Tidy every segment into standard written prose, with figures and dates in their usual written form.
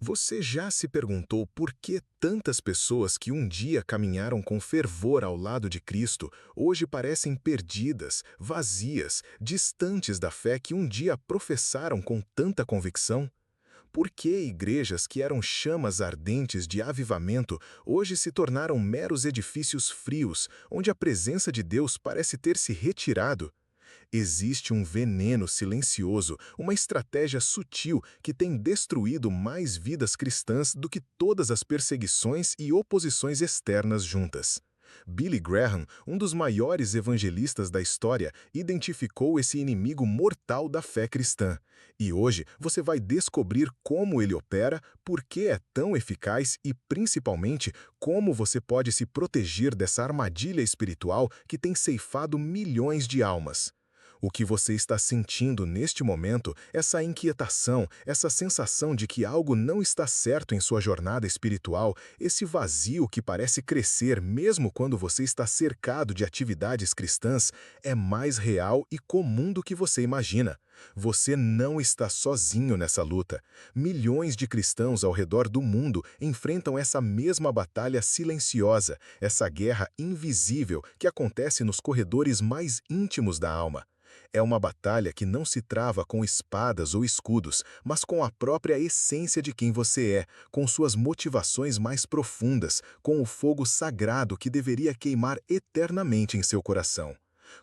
Você já se perguntou por que tantas pessoas que um dia caminharam com fervor ao lado de Cristo hoje parecem perdidas, vazias, distantes da fé que um dia professaram com tanta convicção? Por que igrejas que eram chamas ardentes de avivamento hoje se tornaram meros edifícios frios, onde a presença de Deus parece ter se retirado? Existe um veneno silencioso, uma estratégia sutil que tem destruído mais vidas cristãs do que todas as perseguições e oposições externas juntas. Billy Graham, um dos maiores evangelistas da história, identificou esse inimigo mortal da fé cristã. E hoje você vai descobrir como ele opera, por que é tão eficaz e, principalmente, como você pode se proteger dessa armadilha espiritual que tem ceifado milhões de almas. O que você está sentindo neste momento, essa inquietação, essa sensação de que algo não está certo em sua jornada espiritual, esse vazio que parece crescer mesmo quando você está cercado de atividades cristãs, é mais real e comum do que você imagina. Você não está sozinho nessa luta. Milhões de cristãos ao redor do mundo enfrentam essa mesma batalha silenciosa, essa guerra invisível que acontece nos corredores mais íntimos da alma. É uma batalha que não se trava com espadas ou escudos, mas com a própria essência de quem você é, com suas motivações mais profundas, com o fogo sagrado que deveria queimar eternamente em seu coração.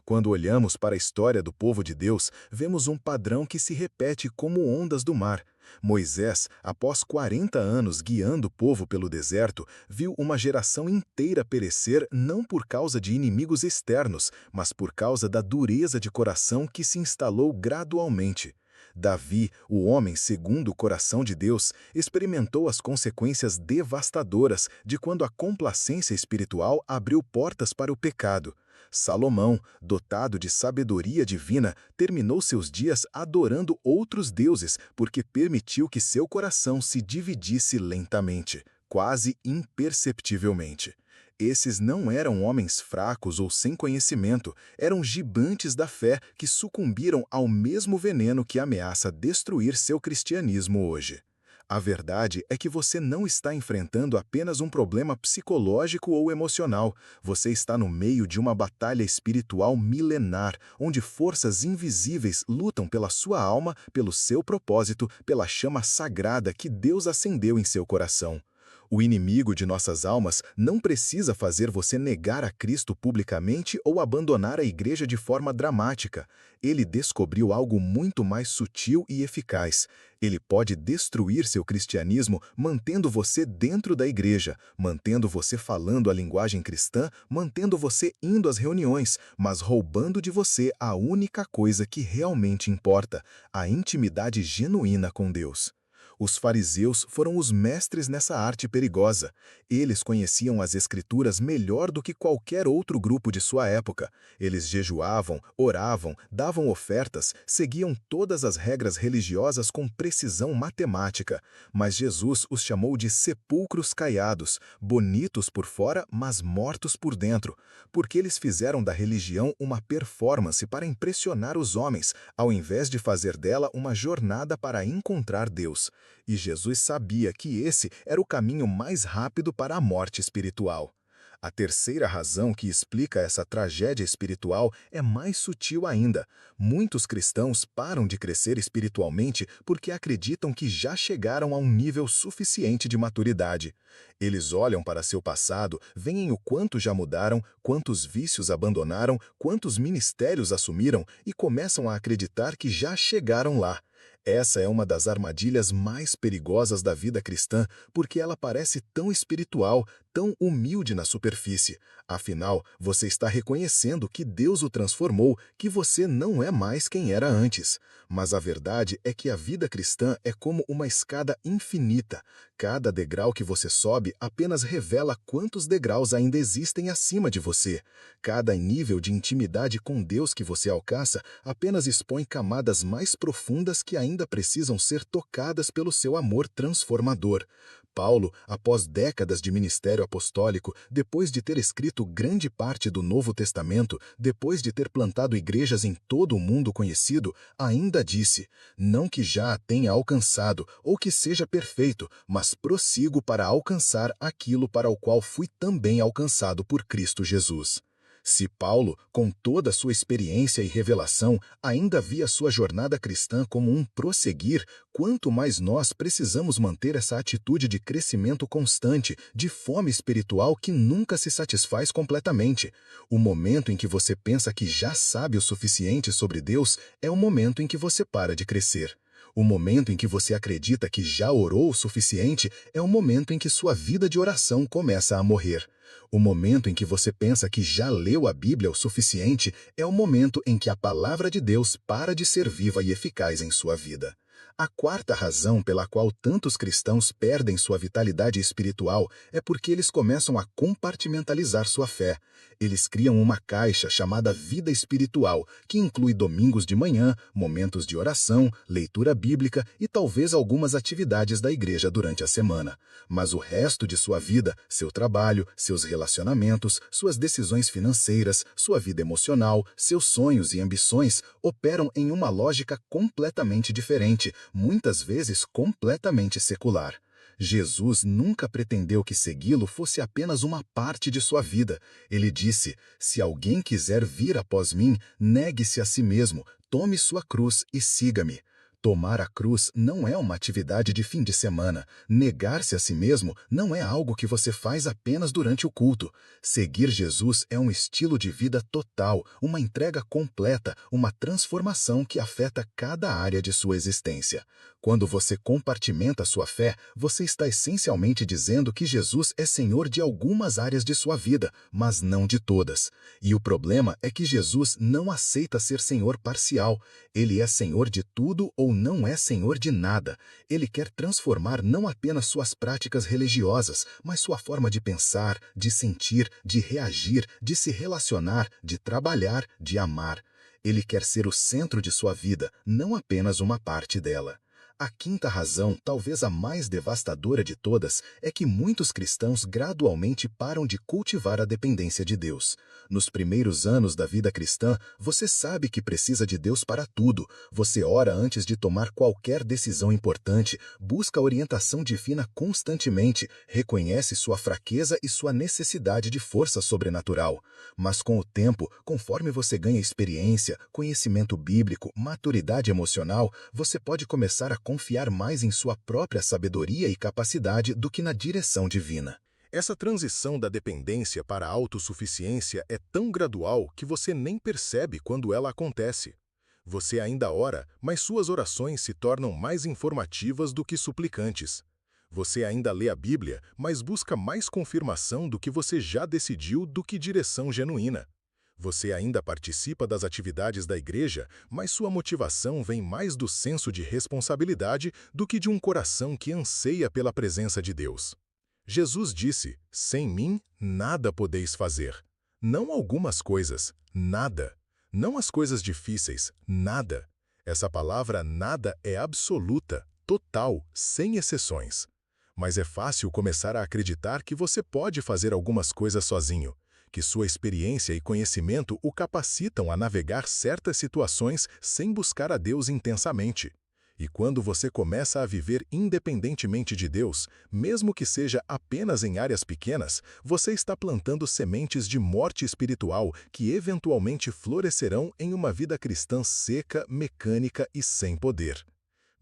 Quando olhamos para a história do povo de Deus, vemos um padrão que se repete como ondas do mar. Moisés, após 40 anos guiando o povo pelo deserto, viu uma geração inteira perecer não por causa de inimigos externos, mas por causa da dureza de coração que se instalou gradualmente. Davi, o homem segundo o coração de Deus, experimentou as consequências devastadoras de quando a complacência espiritual abriu portas para o pecado. Salomão, dotado de sabedoria divina, terminou seus dias adorando outros deuses porque permitiu que seu coração se dividisse lentamente, quase imperceptivelmente. Esses não eram homens fracos ou sem conhecimento, eram gigantes da fé que sucumbiram ao mesmo veneno que ameaça destruir seu cristianismo hoje. A verdade é que você não está enfrentando apenas um problema psicológico ou emocional, você está no meio de uma batalha espiritual milenar, onde forças invisíveis lutam pela sua alma, pelo seu propósito, pela chama sagrada que Deus acendeu em seu coração. O inimigo de nossas almas não precisa fazer você negar a Cristo publicamente ou abandonar a igreja de forma dramática. Ele descobriu algo muito mais sutil e eficaz. Ele pode destruir seu cristianismo mantendo você dentro da igreja, mantendo você falando a linguagem cristã, mantendo você indo às reuniões, mas roubando de você a única coisa que realmente importa, a intimidade genuína com Deus. Os fariseus foram os mestres nessa arte perigosa. Eles conheciam as Escrituras melhor do que qualquer outro grupo de sua época. Eles jejuavam, oravam, davam ofertas, seguiam todas as regras religiosas com precisão matemática. Mas Jesus os chamou de sepulcros caiados, bonitos por fora, mas mortos por dentro, porque eles fizeram da religião uma performance para impressionar os homens, ao invés de fazer dela uma jornada para encontrar Deus. E Jesus sabia que esse era o caminho mais rápido para a morte espiritual. A terceira razão que explica essa tragédia espiritual é mais sutil ainda. Muitos cristãos param de crescer espiritualmente porque acreditam que já chegaram a um nível suficiente de maturidade. Eles olham para seu passado, veem o quanto já mudaram, quantos vícios abandonaram, quantos ministérios assumiram e começam a acreditar que já chegaram lá. Essa é uma das armadilhas mais perigosas da vida cristã, porque ela parece tão espiritual, tão humilde na superfície. Afinal, você está reconhecendo que Deus o transformou, que você não é mais quem era antes. Mas a verdade é que a vida cristã é como uma escada infinita. Cada degrau que você sobe apenas revela quantos degraus ainda existem acima de você. Cada nível de intimidade com Deus que você alcança apenas expõe camadas mais profundas que ainda precisam ser tocadas pelo seu amor transformador. Paulo, após décadas de ministério apostólico, depois de ter escrito grande parte do Novo Testamento, depois de ter plantado igrejas em todo o mundo conhecido, ainda disse: não que já a tenha alcançado ou que seja perfeito, mas prossigo para alcançar aquilo para o qual fui também alcançado por Cristo Jesus. Se Paulo, com toda a sua experiência e revelação, ainda via sua jornada cristã como um prosseguir, quanto mais nós precisamos manter essa atitude de crescimento constante, de fome espiritual que nunca se satisfaz completamente. O momento em que você pensa que já sabe o suficiente sobre Deus é o momento em que você para de crescer. O momento em que você acredita que já orou o suficiente é o momento em que sua vida de oração começa a morrer. O momento em que você pensa que já leu a Bíblia o suficiente é o momento em que a palavra de Deus para de ser viva e eficaz em sua vida. A quarta razão pela qual tantos cristãos perdem sua vitalidade espiritual é porque eles começam a compartimentalizar sua fé. Eles criam uma caixa chamada vida espiritual, que inclui domingos de manhã, momentos de oração, leitura bíblica e talvez algumas atividades da igreja durante a semana. Mas o resto de sua vida, seu trabalho, seus relacionamentos, suas decisões financeiras, sua vida emocional, seus sonhos e ambições operam em uma lógica completamente diferente, muitas vezes completamente secular. Jesus nunca pretendeu que segui-lo fosse apenas uma parte de sua vida. Ele disse: se alguém quiser vir após mim, negue-se a si mesmo, tome sua cruz e siga-me. Tomar a cruz não é uma atividade de fim de semana. Negar-se a si mesmo não é algo que você faz apenas durante o culto. Seguir Jesus é um estilo de vida total, uma entrega completa, uma transformação que afeta cada área de sua existência. Quando você compartimenta sua fé, você está essencialmente dizendo que Jesus é Senhor de algumas áreas de sua vida, mas não de todas. E o problema é que Jesus não aceita ser Senhor parcial. Ele é Senhor de tudo ou não é Senhor de nada. Ele quer transformar não apenas suas práticas religiosas, mas sua forma de pensar, de sentir, de reagir, de se relacionar, de trabalhar, de amar. Ele quer ser o centro de sua vida, não apenas uma parte dela. A quinta razão, talvez a mais devastadora de todas, é que muitos cristãos gradualmente param de cultivar a dependência de Deus. Nos primeiros anos da vida cristã, você sabe que precisa de Deus para tudo. Você ora antes de tomar qualquer decisão importante, busca orientação divina constantemente, reconhece sua fraqueza e sua necessidade de força sobrenatural. Mas com o tempo, conforme você ganha experiência, conhecimento bíblico, maturidade emocional, você pode começar a confiar mais em sua própria sabedoria e capacidade do que na direção divina. Essa transição da dependência para a autossuficiência é tão gradual que você nem percebe quando ela acontece. Você ainda ora, mas suas orações se tornam mais informativas do que suplicantes. Você ainda lê a Bíblia, mas busca mais confirmação do que você já decidiu do que direção genuína. Você ainda participa das atividades da igreja, mas sua motivação vem mais do senso de responsabilidade do que de um coração que anseia pela presença de Deus. Jesus disse: sem mim, nada podeis fazer. Não algumas coisas, nada. Não as coisas difíceis, nada. Essa palavra nada é absoluta, total, sem exceções. Mas é fácil começar a acreditar que você pode fazer algumas coisas sozinho, que sua experiência e conhecimento o capacitam a navegar certas situações sem buscar a Deus intensamente. E quando você começa a viver independentemente de Deus, mesmo que seja apenas em áreas pequenas, você está plantando sementes de morte espiritual que eventualmente florescerão em uma vida cristã seca, mecânica e sem poder.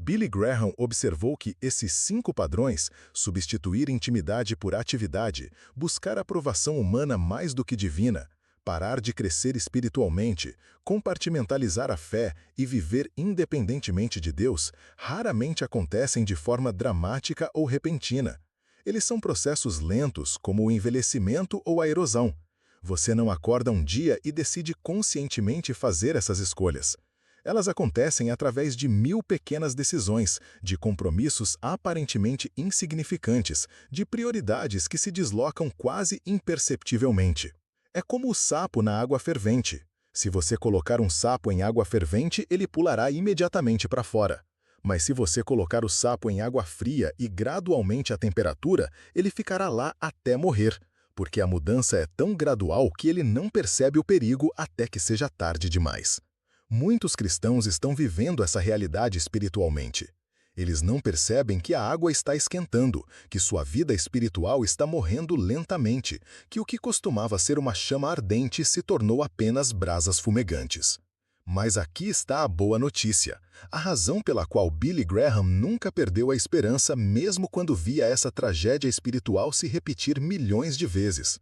Billy Graham observou que esses 5 padrões, substituir intimidade por atividade, buscar aprovação humana mais do que divina, parar de crescer espiritualmente, compartimentalizar a fé e viver independentemente de Deus, raramente acontecem de forma dramática ou repentina. Eles são processos lentos, como o envelhecimento ou a erosão. Você não acorda um dia e decide conscientemente fazer essas escolhas. Elas acontecem através de 1000 pequenas decisões, de compromissos aparentemente insignificantes, de prioridades que se deslocam quase imperceptivelmente. É como o sapo na água fervente. Se você colocar um sapo em água fervente, ele pulará imediatamente para fora. Mas se você colocar o sapo em água fria e gradualmente a temperatura, ele ficará lá até morrer, porque a mudança é tão gradual que ele não percebe o perigo até que seja tarde demais. Muitos cristãos estão vivendo essa realidade espiritualmente. Eles não percebem que a água está esquentando, que sua vida espiritual está morrendo lentamente, que o que costumava ser uma chama ardente se tornou apenas brasas fumegantes. Mas aqui está a boa notícia. A razão pela qual Billy Graham nunca perdeu a esperança mesmo quando via essa tragédia espiritual se repetir milhões de vezes.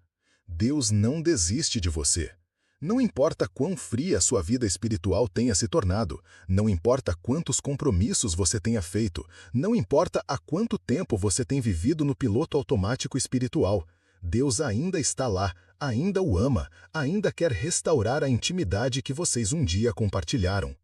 Deus não desiste de você. Não importa quão fria sua vida espiritual tenha se tornado, não importa quantos compromissos você tenha feito, não importa há quanto tempo você tem vivido no piloto automático espiritual, Deus ainda está lá, ainda o ama, ainda quer restaurar a intimidade que vocês um dia compartilharam.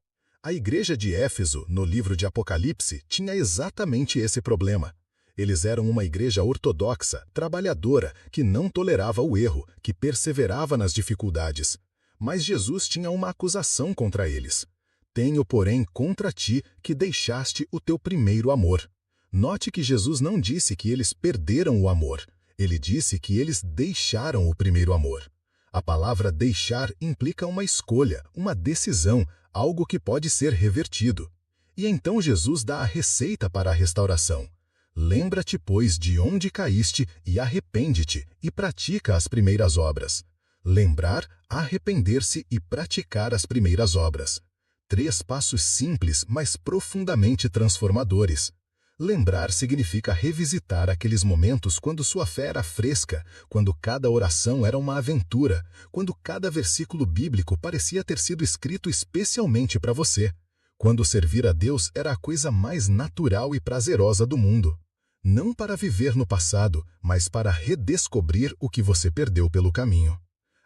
A igreja de Éfeso, no livro de Apocalipse, tinha exatamente esse problema. Eles eram uma igreja ortodoxa, trabalhadora, que não tolerava o erro, que perseverava nas dificuldades. Mas Jesus tinha uma acusação contra eles. Tenho, porém, contra ti que deixaste o teu primeiro amor. Note que Jesus não disse que eles perderam o amor. Ele disse que eles deixaram o primeiro amor. A palavra deixar implica uma escolha, uma decisão, algo que pode ser revertido. E então Jesus dá a receita para a restauração. Lembra-te, pois, de onde caíste e arrepende-te, e pratica as primeiras obras. Lembrar, arrepender-se e praticar as primeiras obras. 3 passos simples, mas profundamente transformadores. Lembrar significa revisitar aqueles momentos quando sua fé era fresca, quando cada oração era uma aventura, quando cada versículo bíblico parecia ter sido escrito especialmente para você, quando servir a Deus era a coisa mais natural e prazerosa do mundo. Não para viver no passado, mas para redescobrir o que você perdeu pelo caminho.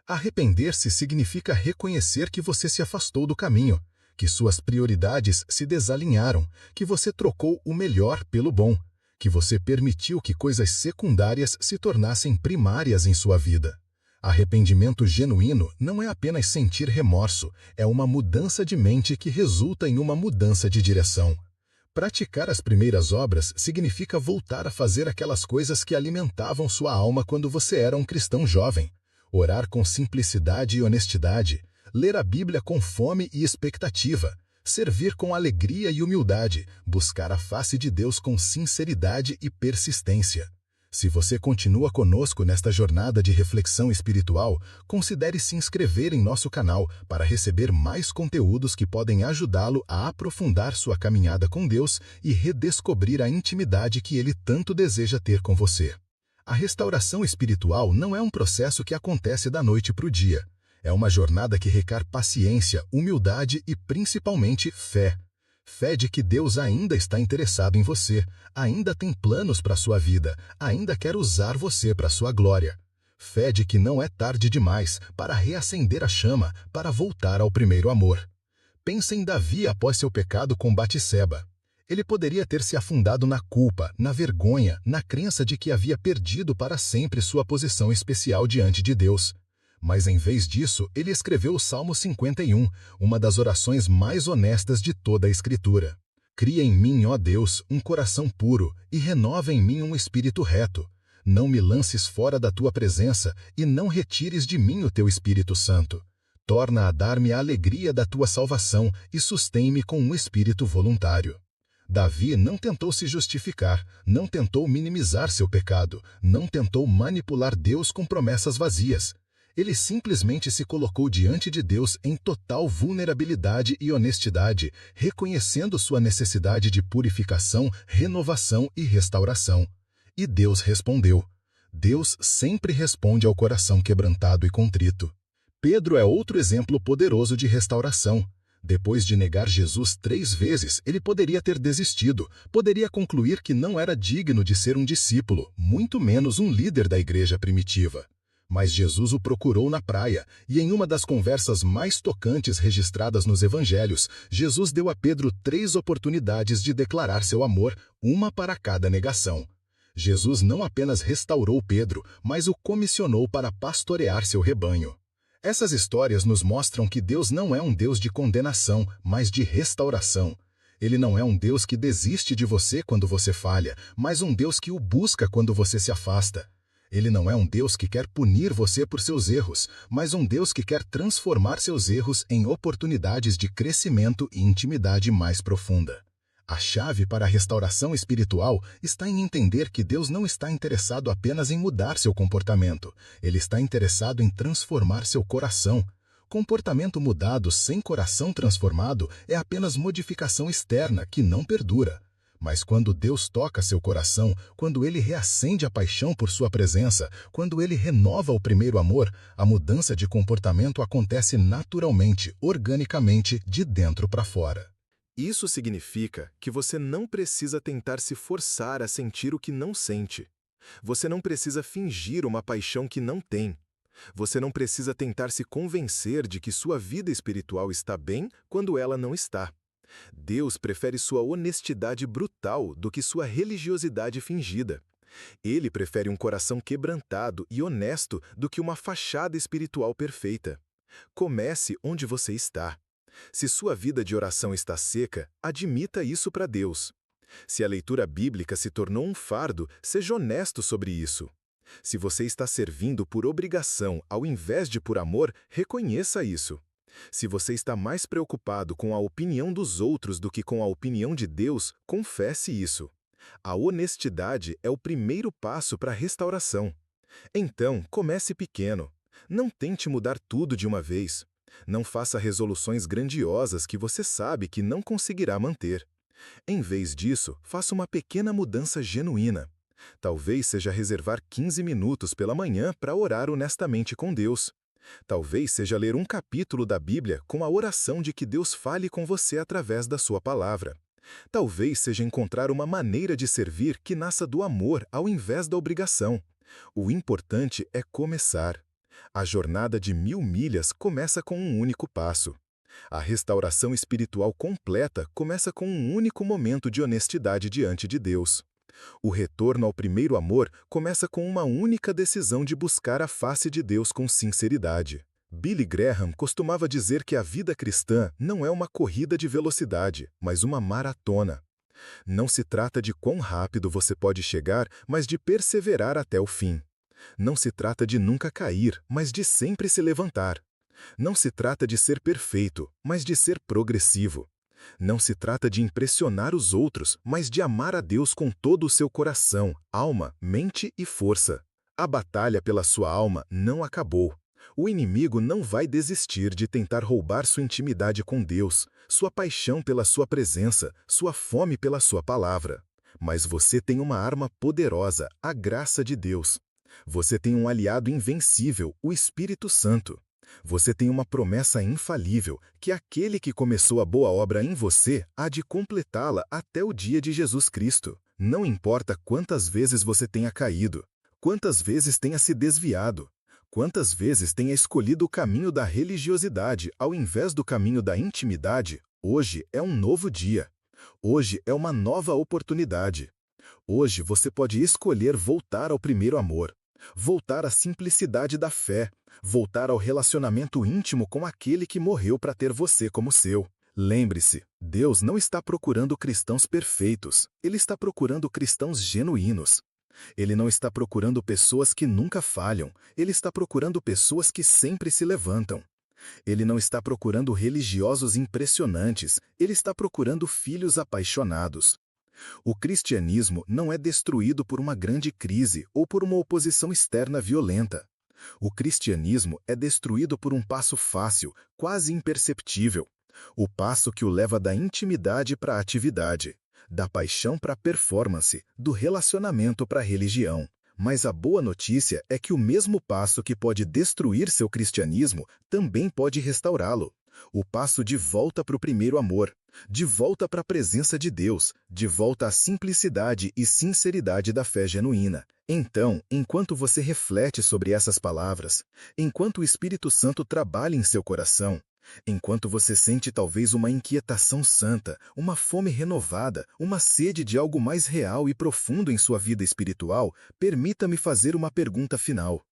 Arrepender-se significa reconhecer que você se afastou do caminho, que suas prioridades se desalinharam, que você trocou o melhor pelo bom, que você permitiu que coisas secundárias se tornassem primárias em sua vida. Arrependimento genuíno não é apenas sentir remorso, é uma mudança de mente que resulta em uma mudança de direção. Praticar as primeiras obras significa voltar a fazer aquelas coisas que alimentavam sua alma quando você era um cristão jovem. Orar com simplicidade e honestidade, ler a Bíblia com fome e expectativa, servir com alegria e humildade, buscar a face de Deus com sinceridade e persistência. Se você continua conosco nesta jornada de reflexão espiritual, considere se inscrever em nosso canal para receber mais conteúdos que podem ajudá-lo a aprofundar sua caminhada com Deus e redescobrir a intimidade que Ele tanto deseja ter com você. A restauração espiritual não é um processo que acontece da noite para o dia. É uma jornada que requer paciência, humildade e principalmente fé. Fé de que Deus ainda está interessado em você, ainda tem planos para a sua vida, ainda quer usar você para a sua glória. Fé de que não é tarde demais para reacender a chama, para voltar ao primeiro amor. Pense em Davi após seu pecado com Batseba. Ele poderia ter se afundado na culpa, na vergonha, na crença de que havia perdido para sempre sua posição especial diante de Deus. Mas em vez disso, ele escreveu o Salmo 51, uma das orações mais honestas de toda a Escritura. Cria em mim, ó Deus, um coração puro, e renova em mim um espírito reto. Não me lances fora da tua presença, e não retires de mim o teu Espírito Santo. Torna a dar-me a alegria da tua salvação, e sustém-me com um espírito voluntário. Davi não tentou se justificar, não tentou minimizar seu pecado, não tentou manipular Deus com promessas vazias. Ele simplesmente se colocou diante de Deus em total vulnerabilidade e honestidade, reconhecendo sua necessidade de purificação, renovação e restauração. E Deus respondeu. Deus sempre responde ao coração quebrantado e contrito. Pedro é outro exemplo poderoso de restauração. Depois de negar Jesus 3 vezes, ele poderia ter desistido, poderia concluir que não era digno de ser um discípulo, muito menos um líder da igreja primitiva. Mas Jesus o procurou na praia, e em uma das conversas mais tocantes registradas nos evangelhos, Jesus deu a Pedro 3 oportunidades de declarar seu amor, uma para cada negação. Jesus não apenas restaurou Pedro, mas o comissionou para pastorear seu rebanho. Essas histórias nos mostram que Deus não é um Deus de condenação, mas de restauração. Ele não é um Deus que desiste de você quando você falha, mas um Deus que o busca quando você se afasta. Ele não é um Deus que quer punir você por seus erros, mas um Deus que quer transformar seus erros em oportunidades de crescimento e intimidade mais profunda. A chave para a restauração espiritual está em entender que Deus não está interessado apenas em mudar seu comportamento, ele está interessado em transformar seu coração. Comportamento mudado sem coração transformado é apenas modificação externa que não perdura. Mas quando Deus toca seu coração, quando Ele reacende a paixão por sua presença, quando Ele renova o primeiro amor, a mudança de comportamento acontece naturalmente, organicamente, de dentro para fora. Isso significa que você não precisa tentar se forçar a sentir o que não sente. Você não precisa fingir uma paixão que não tem. Você não precisa tentar se convencer de que sua vida espiritual está bem quando ela não está. Deus prefere sua honestidade brutal do que sua religiosidade fingida. Ele prefere um coração quebrantado e honesto do que uma fachada espiritual perfeita. Comece onde você está. Se sua vida de oração está seca, admita isso para Deus. Se a leitura bíblica se tornou um fardo, seja honesto sobre isso. Se você está servindo por obrigação ao invés de por amor, reconheça isso. Se você está mais preocupado com a opinião dos outros do que com a opinião de Deus, confesse isso. A honestidade é o primeiro passo para a restauração. Então, comece pequeno. Não tente mudar tudo de uma vez. Não faça resoluções grandiosas que você sabe que não conseguirá manter. Em vez disso, faça uma pequena mudança genuína. Talvez seja reservar 15 minutos pela manhã para orar honestamente com Deus. Talvez seja ler um capítulo da Bíblia com a oração de que Deus fale com você através da sua palavra. Talvez seja encontrar uma maneira de servir que nasça do amor ao invés da obrigação. O importante é começar. A jornada de 1000 milhas começa com um único passo. A restauração espiritual completa começa com um único momento de honestidade diante de Deus. O retorno ao primeiro amor começa com uma única decisão de buscar a face de Deus com sinceridade. Billy Graham costumava dizer que a vida cristã não é uma corrida de velocidade, mas uma maratona. Não se trata de quão rápido você pode chegar, mas de perseverar até o fim. Não se trata de nunca cair, mas de sempre se levantar. Não se trata de ser perfeito, mas de ser progressivo. Não se trata de impressionar os outros, mas de amar a Deus com todo o seu coração, alma, mente e força. A batalha pela sua alma não acabou. O inimigo não vai desistir de tentar roubar sua intimidade com Deus, sua paixão pela sua presença, sua fome pela sua palavra. Mas você tem uma arma poderosa, a graça de Deus. Você tem um aliado invencível, o Espírito Santo. Você tem uma promessa infalível, que aquele que começou a boa obra em você há de completá-la até o dia de Jesus Cristo. Não importa quantas vezes você tenha caído, quantas vezes tenha se desviado, quantas vezes tenha escolhido o caminho da religiosidade ao invés do caminho da intimidade, hoje é um novo dia. Hoje é uma nova oportunidade. Hoje você pode escolher voltar ao primeiro amor, voltar à simplicidade da fé, voltar ao relacionamento íntimo com aquele que morreu para ter você como seu. Lembre-se, Deus não está procurando cristãos perfeitos, Ele está procurando cristãos genuínos. Ele não está procurando pessoas que nunca falham, Ele está procurando pessoas que sempre se levantam. Ele não está procurando religiosos impressionantes, Ele está procurando filhos apaixonados. O cristianismo não é destruído por uma grande crise ou por uma oposição externa violenta. O cristianismo é destruído por um passo fácil, quase imperceptível. O passo que o leva da intimidade para a atividade, da paixão para a performance, do relacionamento para a religião. Mas a boa notícia é que o mesmo passo que pode destruir seu cristianismo também pode restaurá-lo. O passo de volta para o primeiro amor, de volta para a presença de Deus, de volta à simplicidade e sinceridade da fé genuína. Então, enquanto você reflete sobre essas palavras, enquanto o Espírito Santo trabalha em seu coração, enquanto você sente talvez uma inquietação santa, uma fome renovada, uma sede de algo mais real e profundo em sua vida espiritual, permita-me fazer uma pergunta final.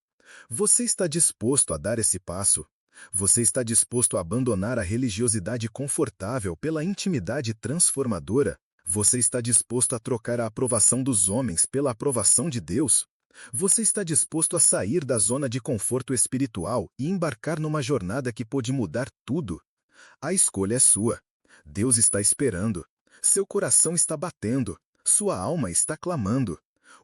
Você está disposto a dar esse passo? Você está disposto a abandonar a religiosidade confortável pela intimidade transformadora? Você está disposto a trocar a aprovação dos homens pela aprovação de Deus? Você está disposto a sair da zona de conforto espiritual e embarcar numa jornada que pode mudar tudo? A escolha é sua. Deus está esperando. Seu coração está batendo. Sua alma está clamando.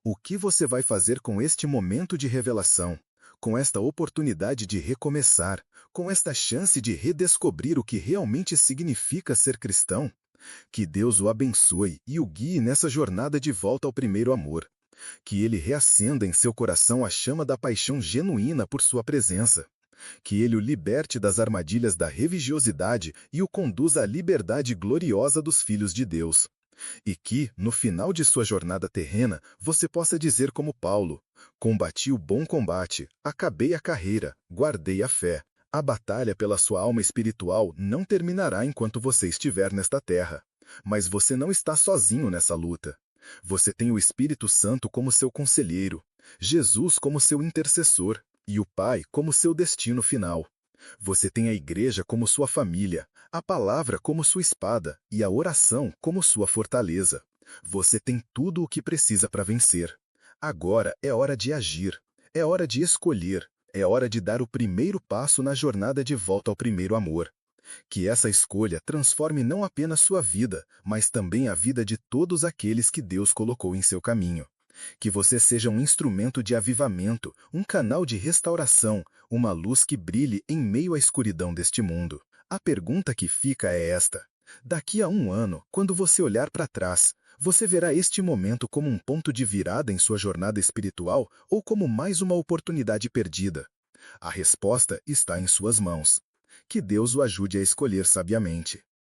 O que você vai fazer com este momento de revelação? Com esta oportunidade de recomeçar? Com esta chance de redescobrir o que realmente significa ser cristão? Que Deus o abençoe e o guie nessa jornada de volta ao primeiro amor. Que Ele reacenda em seu coração a chama da paixão genuína por sua presença. Que Ele o liberte das armadilhas da religiosidade e o conduza à liberdade gloriosa dos filhos de Deus. E que, no final de sua jornada terrena, você possa dizer como Paulo: combati o bom combate, acabei a carreira, guardei a fé. A batalha pela sua alma espiritual não terminará enquanto você estiver nesta terra. Mas você não está sozinho nessa luta. Você tem o Espírito Santo como seu conselheiro, Jesus como seu intercessor e o Pai como seu destino final. Você tem a igreja como sua família, a palavra como sua espada e a oração como sua fortaleza. Você tem tudo o que precisa para vencer. Agora é hora de agir, é hora de escolher, é hora de dar o primeiro passo na jornada de volta ao primeiro amor. Que essa escolha transforme não apenas sua vida, mas também a vida de todos aqueles que Deus colocou em seu caminho. Que você seja um instrumento de avivamento, um canal de restauração, uma luz que brilhe em meio à escuridão deste mundo. A pergunta que fica é esta: daqui a um ano, quando você olhar para trás, você verá este momento como um ponto de virada em sua jornada espiritual ou como mais uma oportunidade perdida? A resposta está em suas mãos. Que Deus o ajude a escolher sabiamente.